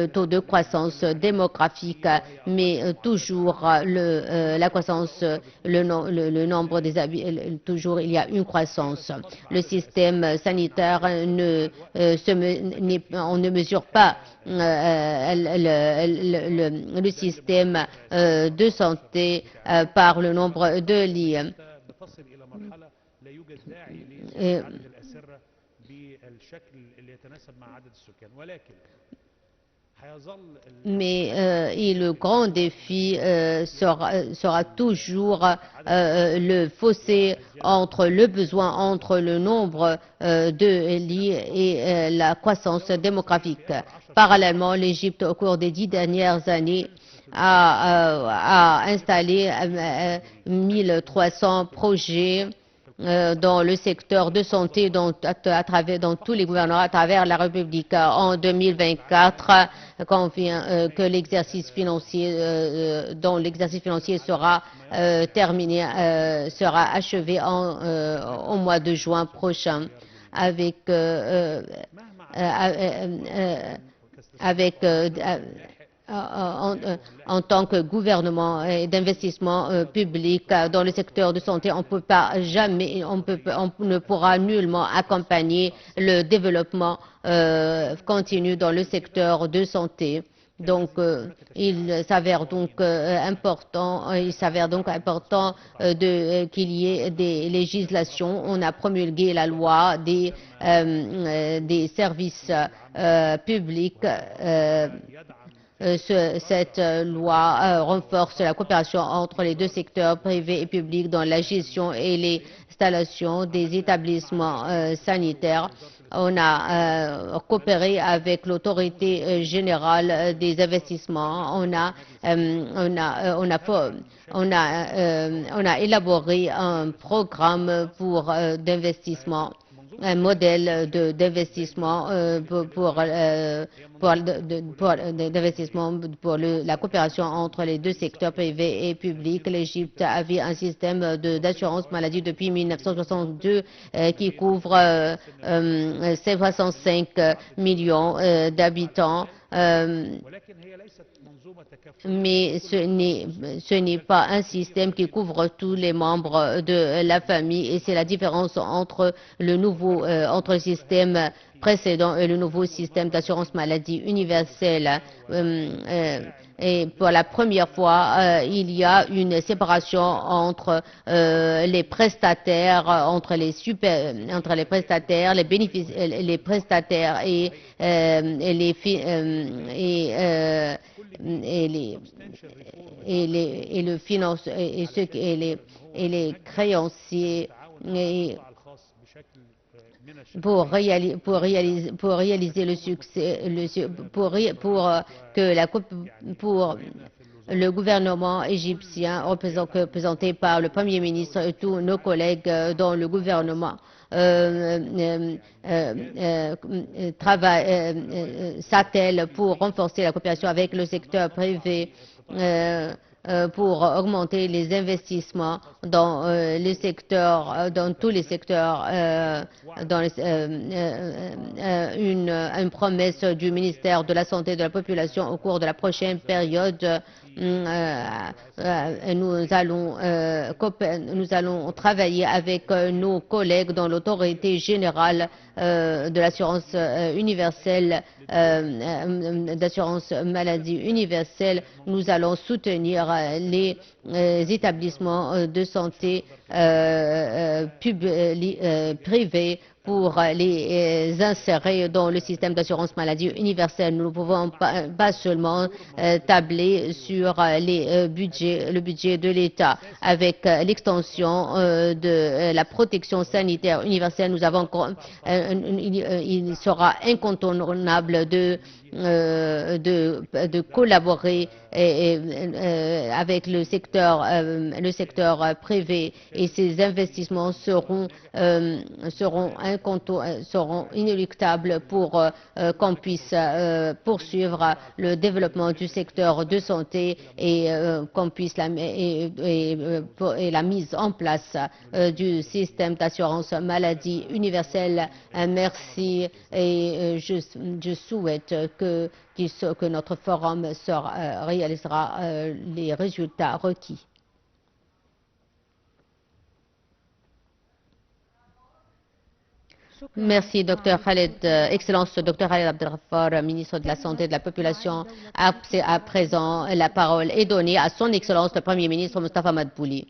taux de croissance démographique, mais toujours la croissance, le nombre des habitants, toujours il y a une croissance. Le système sanitaire on ne mesure pas le système de santé par le nombre de lits. Mais le grand défi sera toujours le fossé entre le besoin, entre le nombre de lits et la croissance démographique. Parallèlement, l'Égypte, au cours des 10 dernières années, a installé 1300 projets dans le secteur de santé dans tous les gouvernements à travers la République. En 2024, quand vient que l'exercice financier dont l'exercice financier sera terminé, sera achevé au mois de juin prochain en tant que gouvernement d'investissement public dans le secteur de santé, on ne pourra nullement accompagner le développement continu dans le secteur de santé. Donc, il s'avère donc important qu'il y ait des législations. On a promulgué la loi des services publics. Cette loi renforce la coopération entre les deux secteurs privés et publics dans la gestion et l'installation des établissements sanitaires. On a coopéré avec l'autorité générale des investissements. On a élaboré un programme pour d'investissement, un modèle d'investissement pour la coopération entre les deux secteurs privés et publics. L'Égypte avait un système d'assurance maladie depuis 1962 qui couvre 65 millions d'habitants. Mais ce n'est pas un système qui couvre tous les membres de la famille, et c'est la différence entre le système précédent et le nouveau système d'assurance maladie universelle. Et pour la première fois, il y a une séparation entre les prestataires, entre les prestataires, les bénéficiaires, les prestataires et les créanciers. pour réaliser le succès, pour le gouvernement égyptien représenté par le Premier ministre et tous nos collègues dans le gouvernement s'attellent pour renforcer la coopération avec le secteur privé pour augmenter les investissements dans les secteurs, dans tous les secteurs, une promesse du ministère de la Santé de la Population au cours de la prochaine période. Nous allons travailler avec nos collègues dans l'autorité générale de l'assurance universelle, d'assurance maladie universelle. Nous allons soutenir les établissements de santé privés pour les insérer dans le système d'assurance maladie universelle. Nous ne pouvons pas seulement tabler sur le budget de l'État. Avec l'extension de la protection sanitaire universelle, il sera incontournable de collaborer avec le secteur privé, et ces investissements seront inéluctables pour qu'on puisse poursuivre le développement du secteur de santé et qu'on puisse la mise en place du système d'assurance maladie universelle. Merci, et je souhaite que notre forum réalisera les résultats requis. Merci, Dr Khaled. Excellence, Dr Khaled Abdelghafar, ministre de la Santé et de la Population. À présent, la parole est donnée à son Excellence le Premier ministre Moustapha Madbouli.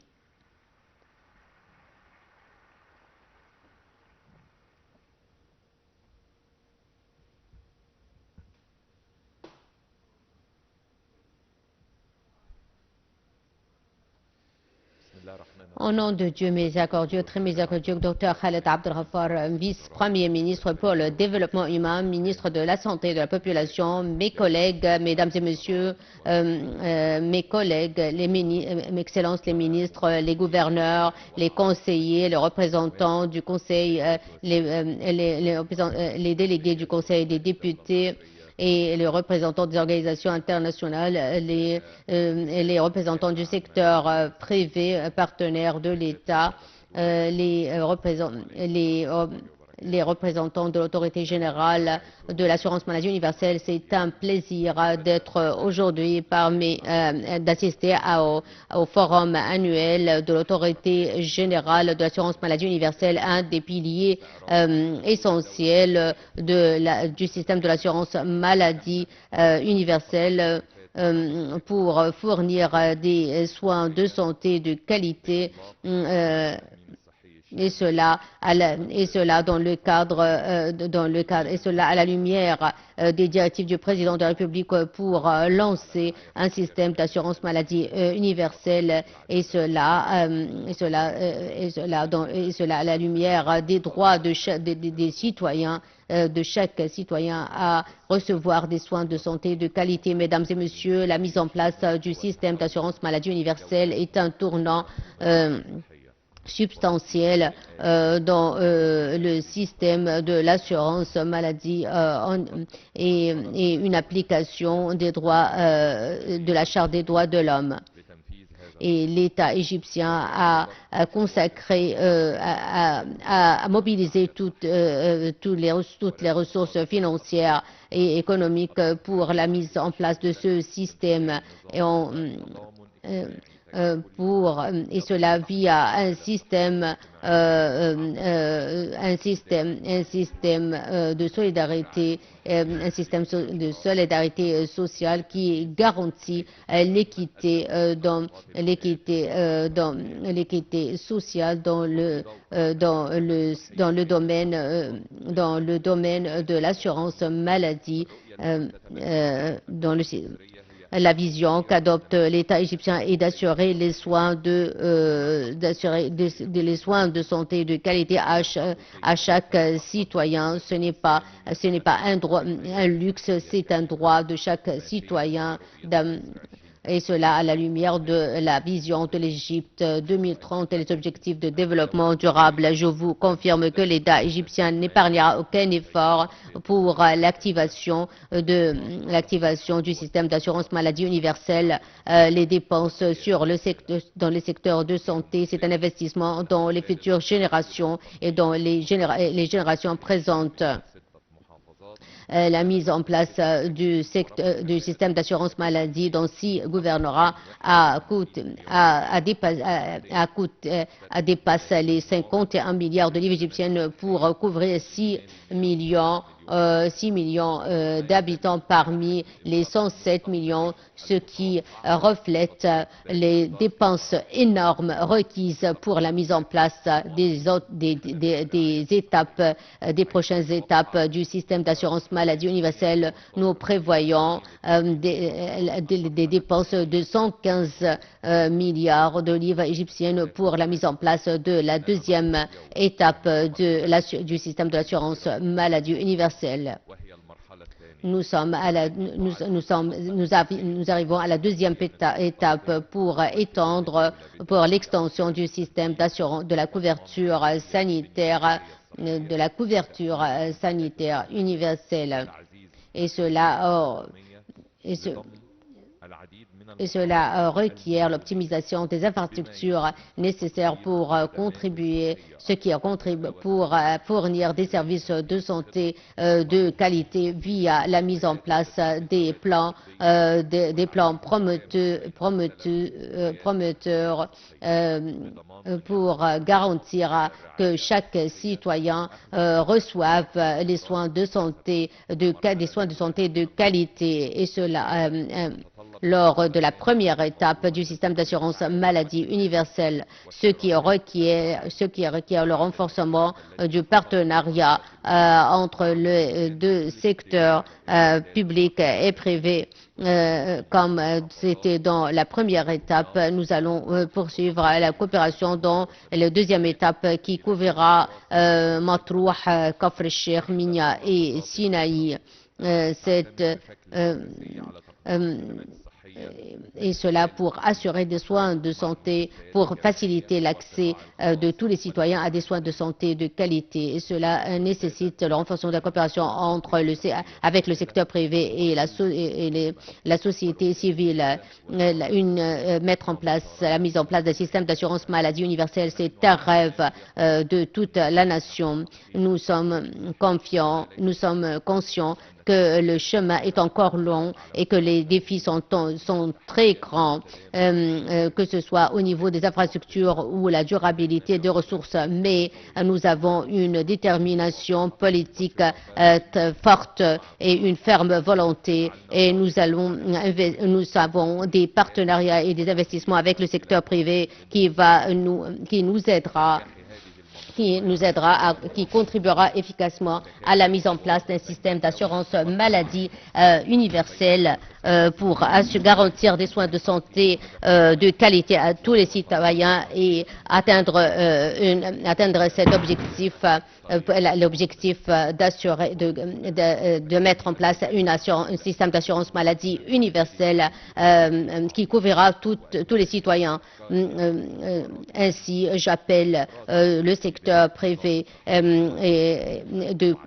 Au nom de Dieu miséricordieux, très miséricordieux, Dr Khaled Abdelghafar, vice-premier ministre pour le développement humain, ministre de la Santé et de la Population, mes collègues, mesdames et messieurs, mes collègues, mes excellences les ministres, les gouverneurs, les conseillers, les représentants du Conseil, les délégués du Conseil des députés, et les représentants des organisations internationales, les représentants du secteur privé, partenaires de l'État, les représentants de l'autorité générale de l'assurance maladie universelle. C'est un plaisir d'être aujourd'hui d'assister au forum annuel de l'autorité générale de l'assurance maladie universelle, un des piliers essentiels du système de l'assurance maladie universelle pour fournir des soins de santé de qualité, et cela dans le cadre et cela à la lumière des directives du président de la République pour lancer un système d'assurance maladie universelle, et cela à la lumière des droits des citoyens, de chaque citoyen à recevoir des soins de santé de qualité. Mesdames et messieurs, la mise en place du système d'assurance maladie universelle est un tournant substantielle dans le système de l'assurance maladie et une application des droits de la Charte des droits de l'homme. Et l'État égyptien a consacré, a mobilisé toutes les ressources financières et économiques pour la mise en place de ce système, et cela via un système de solidarité, sociale qui garantit l'équité sociale dans le domaine de l'assurance maladie La vision qu'adopte l'État égyptien est d'assurer les soins les soins de santé de qualité à chaque citoyen. Ce n'est pas un droit, un luxe, c'est un droit de chaque citoyen. Et cela à la lumière de la vision de l'Égypte 2030 et les objectifs de développement durable. Je vous confirme que l'État égyptien n'épargnera aucun effort pour l'activation du système d'assurance maladie universelle. Les dépenses dans le secteur de santé, c'est un investissement dans les futures générations et dans les générations présentes. La mise en place du système d'assurance maladie dans 6 gouvernorats a dépassé les 51 milliards de livres égyptiennes pour couvrir 6 millions d'habitants parmi les 107 millions, ce qui reflète les dépenses énormes requises pour la mise en place des prochaines étapes du système d'assurance maladie universelle. Nous prévoyons des dépenses de 115 milliards de livres égyptiennes pour la mise en place de la deuxième étape du système de l'assurance maladie universelle. Nous arrivons à la deuxième étape pour l'extension du système d'assurance de la couverture sanitaire universelle. Et cela requiert l'optimisation des infrastructures nécessaires pour fournir des services de santé de qualité via la mise en place des plans promoteurs pour garantir que chaque citoyen reçoive des soins de santé de qualité, et cela lors de la première étape du système d'assurance maladie universelle, ce qui requiert le renforcement du partenariat entre les deux secteurs public et privé. Comme c'était dans la première étape, nous allons poursuivre la coopération dans la deuxième étape qui couvrira Matrouh, Kafr el-Sheikh, Minya et Sinaï. Et cela pour assurer des soins de santé, pour faciliter l'accès de tous les citoyens à des soins de santé de qualité. Et cela nécessite le renforcement de la coopération avec le secteur privé et la société civile. Mettre en place la mise en place d'un système d'assurance maladie universelle, c'est un rêve de toute la nation. Nous sommes confiants, nous sommes conscients que le chemin est encore long et que les défis sont très grands, que ce soit au niveau des infrastructures ou la durabilité des ressources, mais nous avons une détermination politique forte et une ferme volonté, et nous avons des partenariats et des investissements avec le secteur privé qui contribuera efficacement à la mise en place d'un système d'assurance maladie universelle pour garantir des soins de santé de qualité à tous les citoyens et atteindre cet objectif, l'objectif de mettre en place un système d'assurance maladie universelle qui couvrira tous les citoyens. Ainsi, j'appelle le secteur privé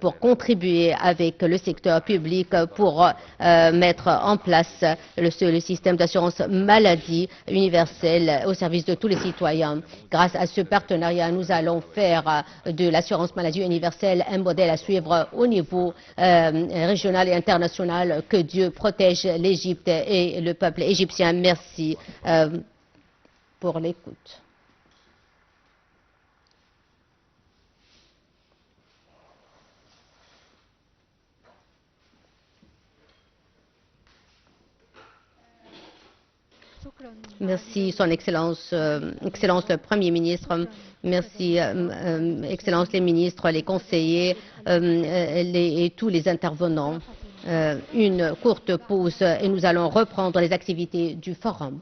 pour contribuer avec le secteur public pour mettre en place le système d'assurance maladie universelle au service de tous les citoyens. Grâce à ce partenariat, nous allons faire de l'assurance maladie universelle un modèle à suivre au niveau régional et international. Que Dieu protège l'Égypte et le peuple égyptien. Merci pour l'écoute. Merci, Son Excellence, Excellence le Premier ministre. Merci, Excellence les ministres, les conseillers et tous les intervenants. une courte pause et nous allons reprendre les activités du forum.